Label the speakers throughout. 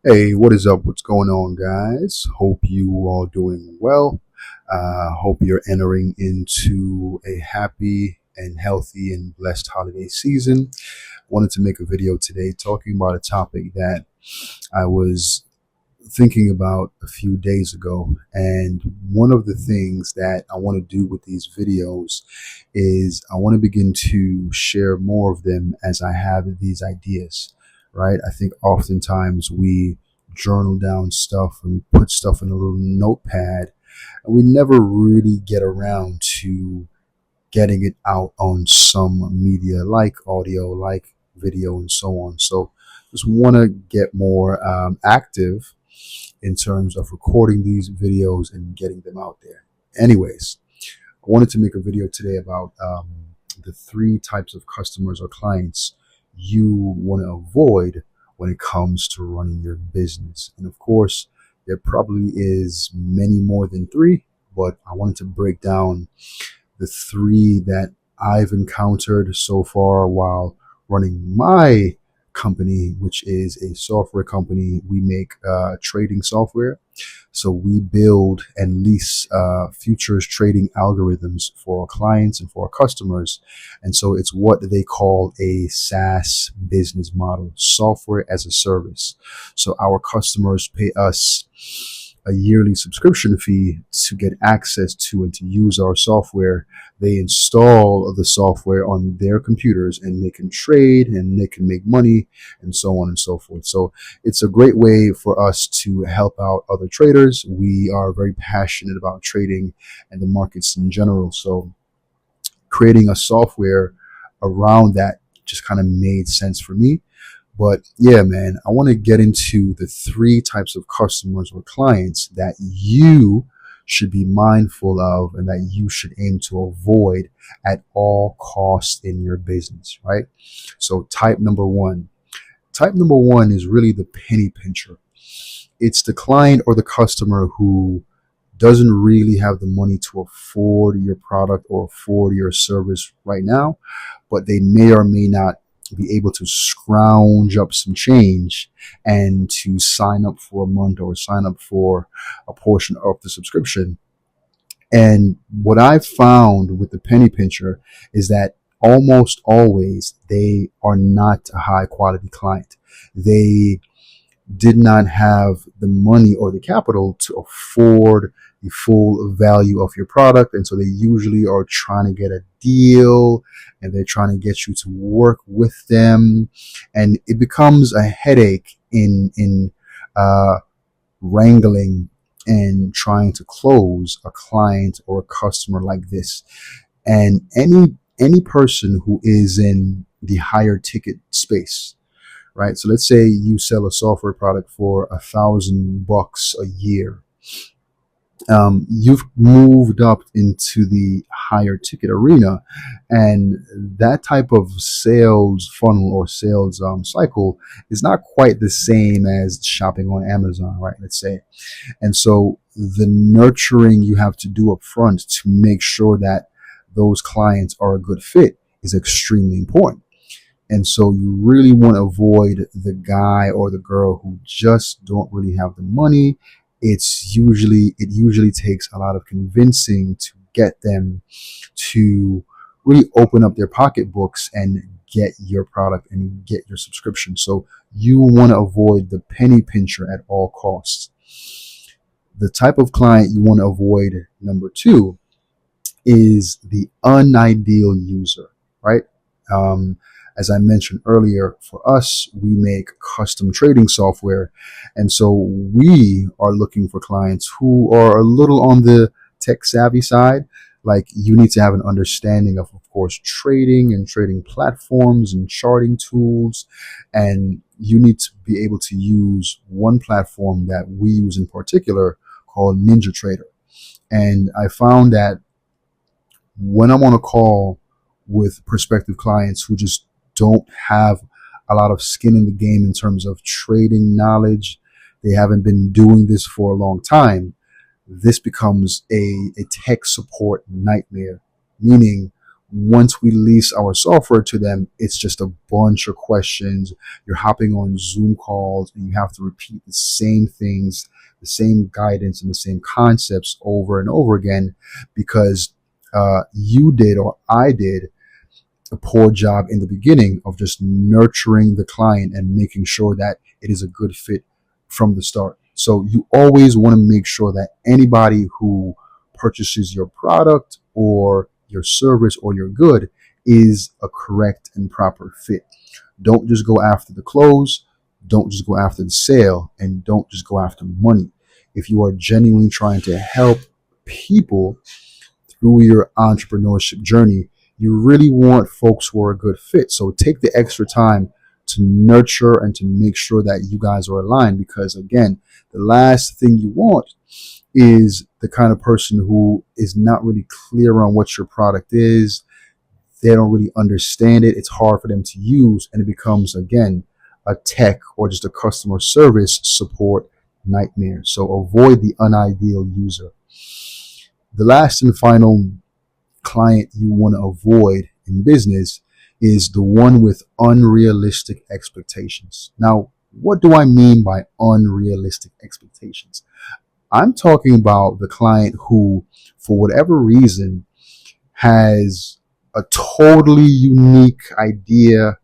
Speaker 1: Hey, what is up? What's going on, guys? Hope you all doing well. Hope you're entering into a happy and healthy and blessed holiday season. Wanted to make a video today talking about a topic that I was thinking about a few days ago. And one of the things that I want to do with these videos is I want to begin to share more of them as I have these ideas, right? I think oftentimes we journal down stuff and we put stuff in a little notepad and we never really get around to getting it out on some media like audio, like video, and so on. So just want to get more active in terms of recording these videos and getting them out there. Anyways, I wanted to make a video today about the three types of customers or clients you want to avoid when it comes to running your business. And of course, there probably is many more than three, but I wanted to break down the three that I've encountered so far while running my company, which is a software company. We make trading software. So we build and lease futures trading algorithms for our clients and for our customers. And so it's what they call a SaaS business model, software as a service. So our customers pay us a yearly subscription fee to get access to and to use our software. They install the software on their computers and they can trade and they can make money and so on and so forth. So it's a great way for us to help out other traders. We are very passionate about trading and the markets in general. So creating a software around that just kind of made sense for me. But yeah, man, I want to get into the three types of customers or clients that you should be mindful of and that you should aim to avoid at all costs in your business, right? So type number one. Type number one is really the penny pincher. It's the client or the customer who doesn't really have the money to afford your product or afford your service right now, but they may or may not be able to scrounge up some change and to sign up for a month or sign up for a portion of the subscription. And what I've found with the penny pincher is that almost always they are not a high quality client. They did not have the money or the capital to afford the full value of your product. And so they usually are trying to get a deal and they're trying to get you to work with them. And it becomes a headache in wrangling and trying to close a client or a customer like this. And any person who is in the higher ticket space, right? So let's say you sell a software product for $1,000 a year. You've moved up into the higher ticket arena, and that type of sales funnel or sales cycle is not quite the same as shopping on Amazon, right? Let's say. And so the nurturing you have to do up front to make sure that those clients are a good fit is extremely important. And so you really want to avoid the guy or the girl who just don't really have the money. It usually takes a lot of convincing to get them to really open up their pocketbooks and get your product and get your subscription. So you want to avoid the penny pincher at all costs. The type of client you want to avoid, number two, is the unideal user, right? As I mentioned earlier, for us, we make custom trading software. And so we are looking for clients who are a little on the tech savvy side. Like you need to have an understanding of course, trading and trading platforms and charting tools. And you need to be able to use one platform that we use in particular called NinjaTrader. And I found that when I'm on a call with prospective clients who just don't have a lot of skin in the game in terms of trading knowledge, they haven't been doing this for a long time, this becomes a tech support nightmare. Meaning once we lease our software to them, it's just a bunch of questions. You're hopping on Zoom calls and you have to repeat the same things, the same guidance and the same concepts over and over again because you did or I did a poor job in the beginning of just nurturing the client and making sure that it is a good fit from the start. So you always want to make sure that anybody who purchases your product or your service or your good is a correct and proper fit. Don't just go after the close, don't just go after the sale, and don't just go after money. If you are genuinely trying to help people through your entrepreneurship journey, you really want folks who are a good fit. So take the extra time to nurture and to make sure that you guys are aligned, because again, the last thing you want is the kind of person who is not really clear on what your product is. They don't really understand it. It's hard for them to use, and it becomes, again, a tech or just a customer service support nightmare. So avoid the unideal user. The last and final client you want to avoid in business is the one with unrealistic expectations. Now, what do I mean by unrealistic expectations? I'm talking about the client who, for whatever reason, has a totally unique idea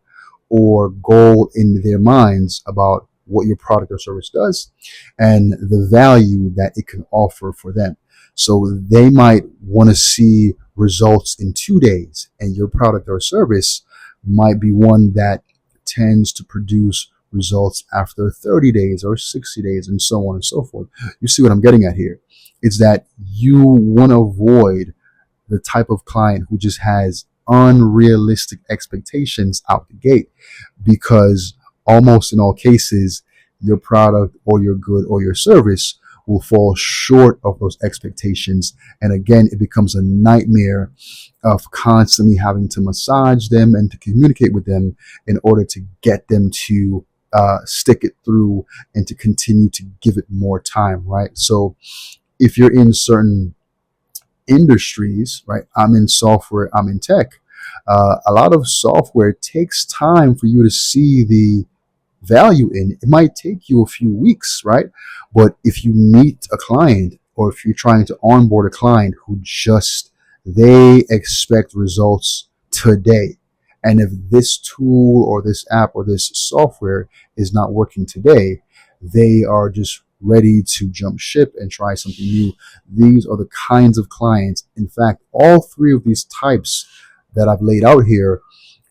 Speaker 1: or goal in their minds about what your product or service does and the value that it can offer for them. So they might want to see results in 2 days, and your product or service might be one that tends to produce results after 30 days or 60 days and so on and so forth. You see what I'm getting at here? It's that you want to avoid the type of client who just has unrealistic expectations out the gate, because almost in all cases, your product or your good or your service will fall short of those expectations. And again, it becomes a nightmare of constantly having to massage them and to communicate with them in order to get them to stick it through and to continue to give it more time, right? So if you're in certain industries, right? I'm in software, I'm in tech. A lot of software takes time for you to see the value in. It might take you a few weeks, right? But if you meet a client or if you're trying to onboard a client who just, they expect results today. And if this tool or this app or this software is not working today, they are just ready to jump ship and try something new. These are the kinds of clients. In fact, all three of these types that I've laid out here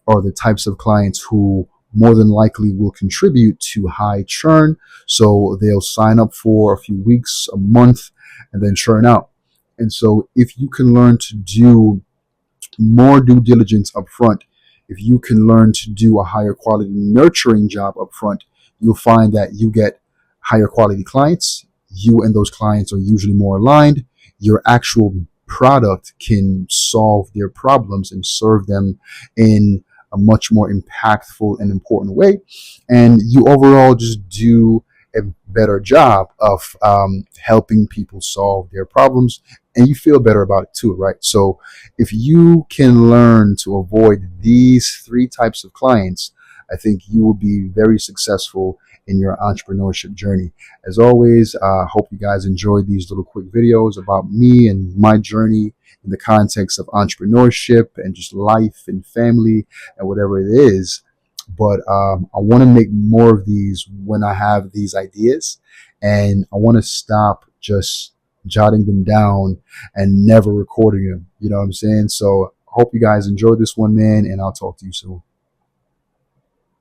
Speaker 1: are the types of clients who more than likely will contribute to high churn. So they'll sign up for a few weeks, a month, and then churn out. And so if you can learn to do more due diligence up front, if you can learn to do a higher quality nurturing job up front, you'll find that you get higher quality clients. You and those clients are usually more aligned. Your actual product can solve their problems and serve them in a much more impactful and important way. And you overall just do a better job of helping people solve their problems, and you feel better about it too, right? So if you can learn to avoid these three types of clients, I think you will be very successful in your entrepreneurship journey. As always, I hope you guys enjoyed these little quick videos about me and my journey in the context of entrepreneurship and just life and family and whatever it is. But I want to make more of these when I have these ideas, and I want to stop just jotting them down and never recording them. You know what I'm saying? So I hope you guys enjoyed this one, man, and I'll talk to you soon.